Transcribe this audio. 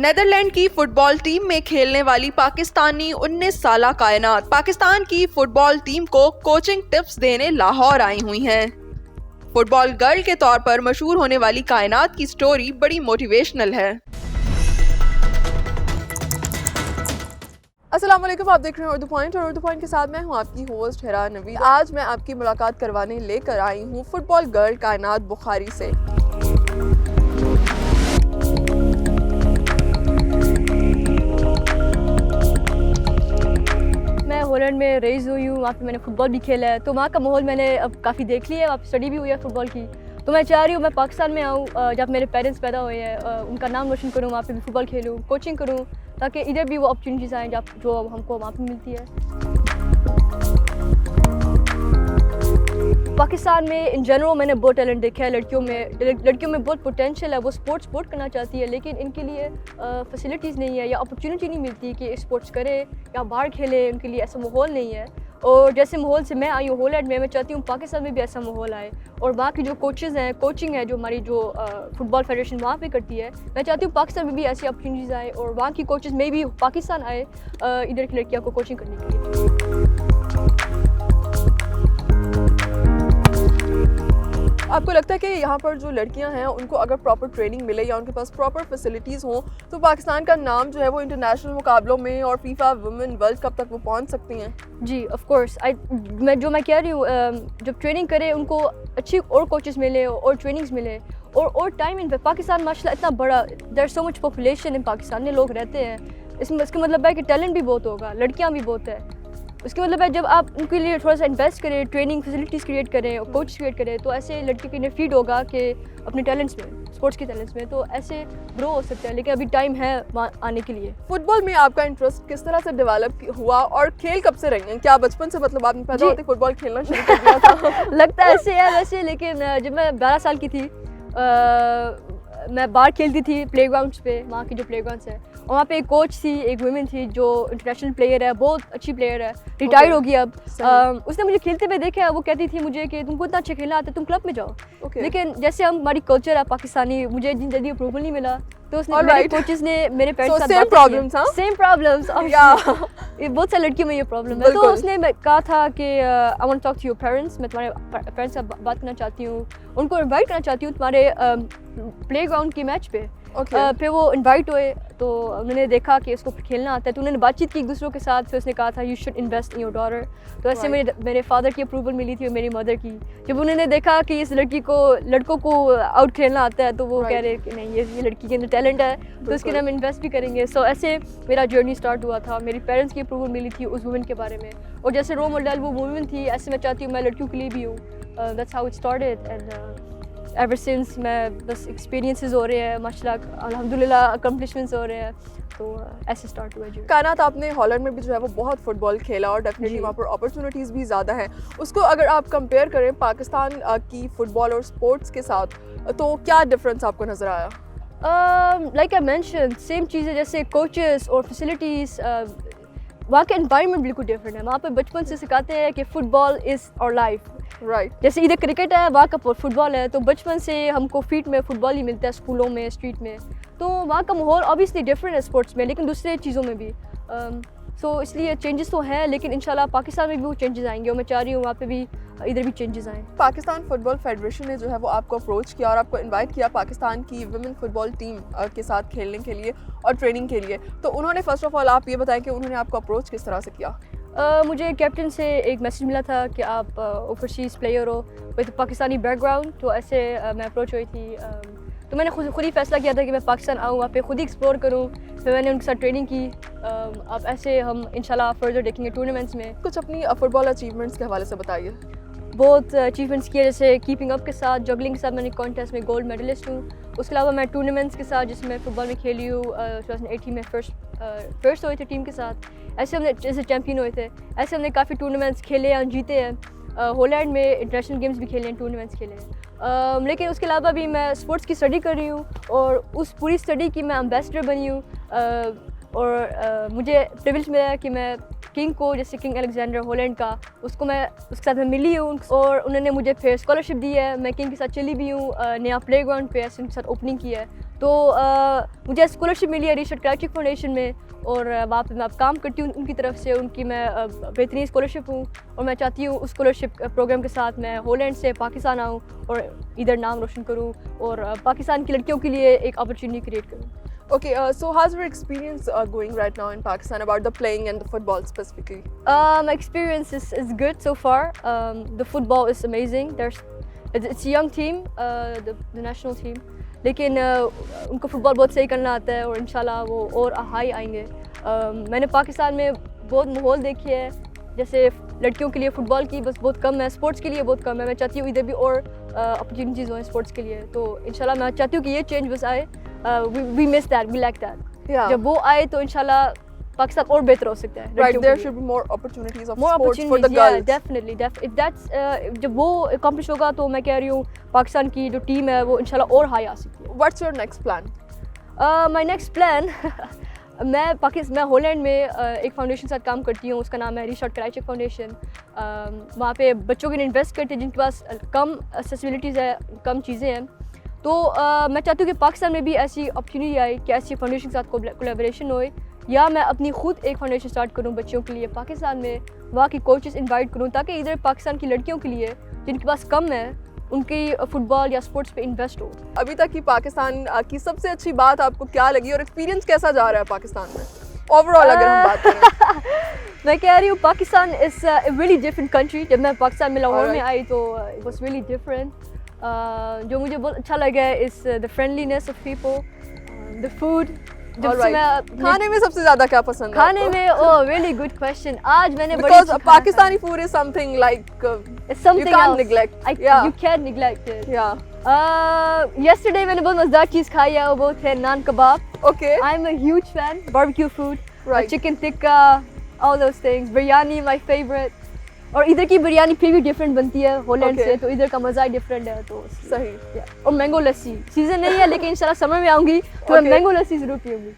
Netherland की football team में खेलने वाली पाकिस्तानी 19 साला कायनात पाकिस्तान की फुटबॉल टीम को कोचिंग टिप्स देने लाहौर आई हुई हैं। फुटबॉल गर्ल के तौर पर मशहूर होने वाली कायनात की स्टोरी बड़ी मोटिवेशनल है। अस्सलाम वालेकुम, आप देख रहे हैं उर्दू पॉइंट और उर्दू पॉइंट के साथ मैं हूं आपकी होस्ट हिरा नवीद। आज मैं आपकी मुलाकात करवाने लेकर आई हूं फुटबॉल गर्ल कायनात बुखारी से। मैं हॉलैंड में रेज हुई हूँ, वहाँ पे मैंने फ़ुटबॉल भी खेला है, तो वहाँ का माहौल मैंने अब काफ़ी देख लिया है, वहाँ पे स्टडी भी हुई है फ़ुटबॉल की। तो मैं चाह रही हूँ मैं पाकिस्तान में आऊँ, जब मेरे पेरेंट्स पैदा हुए हैं उनका नाम रोशन करूँ, वहाँ पे भी फ़ुटबॉल खेलूँ, कोचिंग करूँ, ताकि इधर भी वो अपॉर्चुनिटीज़ आएँ जो हमको वहाँ पे मिलती है। पाकिस्तान में इन जनरल मैंने बहुत टैलेंट देखा है लड़कियों में बहुत पोटेंशियल है, वो स्पोर्ट्स करना चाहती है, लेकिन इनके लिए फैसिलिटीज़ नहीं है या अपॉर्चुनिटी नहीं मिलती कि स्पोर्ट्स करें या बाहर खेलें, उनके लिए ऐसा माहौल नहीं है। और जैसे माहौल से मैं आई हूँ हॉलैंड में, मैं चाहती हूँ पाकिस्तान में भी ऐसा माहौल आए और वहाँ की जो कोचेज़ हैं, कोचिंग है जो हमारी जो फुटबॉल फेडरेशन वहाँ पे करती है, मैं चाहती हूँ पाकिस्तान में भी ऐसी अपॉर्चुनिटीज़ आए और वहाँ की कोचेज़ में भी पाकिस्तान आए इधर की लड़कियों को कोचिंग करने के लिए। आपको लगता है कि यहाँ पर जो लड़कियाँ हैं उनको अगर प्रॉपर ट्रेनिंग मिले या उनके पास प्रॉपर फैसिलिटीज़ हों तो पाकिस्तान का नाम जो है वो इंटरनेशनल मुकाबलों में और फीफा वुमेन वर्ल्ड कप तक वो पहुँच सकती हैं? जी ऑफ कोर्स, मैं कह रही हूँ, जब ट्रेनिंग करें उनको अच्छी और कोचेस मिले और ट्रेनिंग्स मिले और टाइम इन पाकिस्तान माशाल्लाह इतना बड़ा, there so much population in Pakistan में लोग रहते हैं, इसमें इसका मतलब है कि टैलेंट भी बहुत होगा, लड़कियाँ भी बहुत है। उसके मतलब है जब आप उनके लिए थोड़ा सा इन्वेस्ट करें, ट्रेनिंग फैसिलिटीज़ क्रिएट करें और कोच क्रिएट करें, तो ऐसे लड़की के लिए फीड होगा कि अपने टैलेंट्स में, स्पोर्ट्स के टैलेंट्स में, तो ऐसे ग्रो हो सकते हैं, लेकिन अभी टाइम है वहाँ आने के लिए। फुटबॉल में आपका इंटरेस्ट किस तरह से डेवलप हुआ और खेल कब से रही हैं? क्या बचपन से मतलब आपने पैदा होते फुटबॉल खेलना शुरू कर दिया था? लगता है ऐसे है वैसे, लेकिन जब मैं 12 साल की थी मैं बाहर खेलती थी प्लेग्राउंड्स पे, वहाँ के जो प्लेग्राउंड्स है, और वहाँ पे एक कोच थी, एक वुमेन थी जो इंटरनेशनल प्लेयर है, बहुत अच्छी प्लेयर है, रिटायर्ड होगी अब। उसने मुझे खेलते हुए देखा, वो कहती थी मुझे कि तुमको इतना अच्छा खेलना आता है, तुम क्लब में जाओ। लेकिन जैसे हमारी कल्चर है पाकिस्तानी, मुझे जिन जल्दी अप्रूवल नहीं मिला, तो उसने मेरे कोचेस ने मेरे पेरेंट्स के साथ सेम प्रॉब्लम्स ये बहुत सारी लड़कियों में ये प्रॉब्लम है, तो उसने कहा था कि I want talk to your parents, मैं तुम्हारे पेरेंट्स से बात करना चाहती हूँ, उनको इनवाइट करना चाहती हूँ तुम्हारे प्लेग्राउंड के मैच पे। फिर वो इनवाइट हुए, तो उन्होंने देखा कि इसको खेलना आता है, तो उन्होंने बातचीत की एक दूसरों के साथ, फिर उसने कहा था you should invest in your daughter. तो ऐसे मेरे फादर की अप्रूवल मिली थी और मेरी मदर की। जब उन्होंने देखा कि इस लड़कों को आउट खेलना आता है, तो वो कह रहे कि नहीं, ये लड़की के अंदर टैलेंट है, तो उसके लिए हम इन्वेस्ट भी करेंगे। सो ऐसे मेरा जर्नी स्टार्ट हुआ था। मेरी पेरेंट्स की अप्रूवल मिली थी उस वुमेन के बारे में, और जैसे रोल मॉडल वो वुमेन थी, ऐसे मैं चाहती हूँ मैं लड़कियों के लिए भी हूँ। That's how it started and ever since मैं बस एक्सपीरियंसेस हो रहे हैं, माशाल्लाह अल्हम्दुलिल्लाह अकम्पलिशमेंट्स हो रहे हैं, तो ऐसे स्टार्ट हुआ जी। कायनात, आपने हॉलैंड में भी जो है वो बहुत फुटबॉल खेला और डेफिनेटली वहाँ पर अपॉर्चुनिटीज़ भी ज़्यादा हैं। उसको अगर आप कंपेयर करें पाकिस्तान की फ़ुटबॉल और स्पोर्ट्स के साथ, तो क्या डिफरेंस आपको नज़र आया? लाइक आई मेंशन, सेम चीज़ें, जैसे कोचेस और फैसिलिटीज़, वहाँ का एनवायरनमेंट बिल्कुल डिफरेंट है। वहाँ पे बचपन से सिखाते हैं कि football is our life, right. जैसे इधर क्रिकेट है, वहाँ का फुटबॉल है, तो बचपन से हमको फील्ड में फुटबॉल ही मिलता है, स्कूलों में, स्ट्रीट में, तो वहाँ का माहौल ऑब्वियसली डिफरेंट है स्पोर्ट्स में, लेकिन दूसरे चीज़ों में भी। सो इसलिए चेंजेस तो हैं, लेकिन इंशाल्लाह पाकिस्तान में भी वो चेंजेस आएंगे और मैं चाह रही हूँ वहाँ पे भी इधर भी चेंजेस आएँ। पाकिस्तान फुटबॉल फेडरेशन ने जो है वो आपको अप्रोच किया और आपको इनवाइट किया पाकिस्तान की वुमेन फुटबॉल टीम के साथ खेलने के लिए और ट्रेनिंग के लिए, तो उन्होंने फर्स्ट ऑफ ऑल आप ये बताएं कि उन्होंने आपको अप्रोच किस तरह से किया? मुझे कैप्टन से एक मैसेज मिला था कि आप ओवरसीज़ प्लेयर हो विद पाकिस्तानी बैकग्राउंड, तो ऐसे मैं अप्रोच हुई थी। तो मैंने खुद ही फैसला किया था कि मैं पाकिस्तान आऊँ, वहाँ पे खुद ही एक्सप्लोर करूँ, फिर मैंने उनके साथ ट्रेनिंग की। अब ऐसे हम इंशाल्लाह फर्दर देखेंगे टूर्नामेंट्स में। कुछ अपनी फुटबॉल अचीवमेंट्स के हवाले से बताइए। बहुत अचीवमेंट्स किए, जैसे कीपिंग अप के साथ, जगलिंग के साथ मैंने कॉन्टेस्ट में गोल्ड मेडलिस्ट हूँ। उसके अलावा मैं टूर्नामेंट्स के साथ, जिसमें फ़ुटबॉल में खेली हूँ, 2018 में फर्स्ट हुए थे टीम के साथ, ऐसे हमने जैसे चैम्पियन हुए थे, ऐसे हमने काफ़ी टूर्नामेंट्स खेले हैं, जीते हैं। हॉलैंड में इंटरनेशनल गेम्स भी खेले हैं, टूर्नामेंट्स खेले हैं। लेकिन उसके अलावा भी मैं स्पोर्ट्स की स्टडी कर रही हूँ और उस पूरी स्टडी की मैं एम्बेसडर बनी हूँ, और मुझे प्रिविलेज मिला है कि मैं किंग को, जैसे किंग अलेक्जेंडर हॉलैंड का, उसको मैं उसके साथ मैं मिली हूँ और उन्होंने मुझे फिर स्कॉलरशिप दी है। मैं किंग के साथ चली भी हूँ, नया प्लेग्राउंड पे ऐसे उनके साथ ओपनिंग की है। तो मुझे स्कॉलरशिप मिली है रिचर्ड क्राइचिक फाउंडेशन में और वहाँ पे मैं अब काम करती हूँ उनकी तरफ से। उनकी मैं बेहतरीन स्कॉलरशिप हूँ और मैं चाहती हूँ उस स्कॉलरशिप प्रोग्राम के साथ मैं हॉलैंड से पाकिस्तान आऊँ और इधर नाम रोशन करूँ और पाकिस्तान की लड़कियों के लिए एक अपॉर्चुनिटी क्रिएट करूँ। Okay, so how's your experience going right now in Pakistan about the playing and the football specifically? My experience is good so far. The football is amazing. It's a young team, the national team. लेकिन उनको football बहुत सही करना आता है और इंशाल्लाह वो और हाई आएंगे। मैंने पाकिस्तान में बहुत माहौल देखी है, जैसे लड़कियों के लिए फ़ुटबॉल की बस बहुत कम है, स्पोर्ट्स के लिए बहुत कम है। मैं चाहती हूँ इधर भी और अपॉर्चुनिटीज़ हों स्पोर्ट्स के लिए। तो इंशाल्लाह मैं चाहती हूँ कि ये चेंज बस आए। We miss that, we like that. जब वो आए तो इंशाल्लाह पाकिस्तान और बेहतर हो सकता है। Right, there should be more opportunities of more sports opportunities, for the yeah, girls. definitely. If that's जब वो accomplish होगा तो मैं कह रही हूँ पाकिस्तान की जो टीम है वो इंशाल्लाह और हाई आ सकती है। What's your next plan? My next plan मैं हॉलैंड में एक फाउंडेशन के साथ काम करती हूँ, उसका नाम है रिचर्ड क्राइचिक फाउंडेशन। वहाँ पे बच्चों के लिए इन्वेस्ट करते हैं जिनके पास कम एक्सेसिबिलिटीज़ है, कम चीज़ें हैं। तो मैं चाहती हूँ कि पाकिस्तान में भी ऐसी अपॉर्चुनिटी आए कि ऐसी फाउंडेशन के साथ कोलैबोरेशन होए, या मैं अपनी खुद एक फाउंडेशन स्टार्ट करूँ बच्चों के लिए पाकिस्तान में, वहाँ की कोचेस इनवाइट करूँ ताकि इधर पाकिस्तान की लड़कियों के लिए जिनके पास कम है उनकी फुटबॉल या स्पोर्ट्स पे इन्वेस्ट हो। अभी तक की पाकिस्तान की सबसे अच्छी बात आपको क्या लगी और एक्सपीरियंस कैसा जा रहा है पाकिस्तान में ओवरऑल अगर हम बात करें? मैं कह रही हूँ Pakistan is a really different country. जब मैं पाकिस्तान में लाहौर में आई तो इट वाज रियली डिफरेंट। जो मुझे बहुत अच्छा लगा है is the friendliness of people, the food. खाने में सबसे ज्यादा क्या पसंद है खाने आपको? में ओह रियली गुड क्वेश्चन। आज मैंने Because Pakistani food is something like something you can't else. neglect. You can't neglect it. Yeah. Yesterday मैंने बहुत मज़ेदार चीज़ खाई है, वो थे नान कबाब। Okay. I'm a huge fan barbecue food. Right. Chicken tikka, all those things. Biryani my favorite. और इधर की बिरयानी फिर भी डिफरेंट बनती है हॉलैंड से, तो इधर का मज़ा ही डिफरेंट है। तो सही। और मैंगो लस्सी सीज़न नहीं है लेकिन इंशाल्लाह समर में आऊँगी तो मैं मैंगो लस्सी ज़रूर पीऊँगी।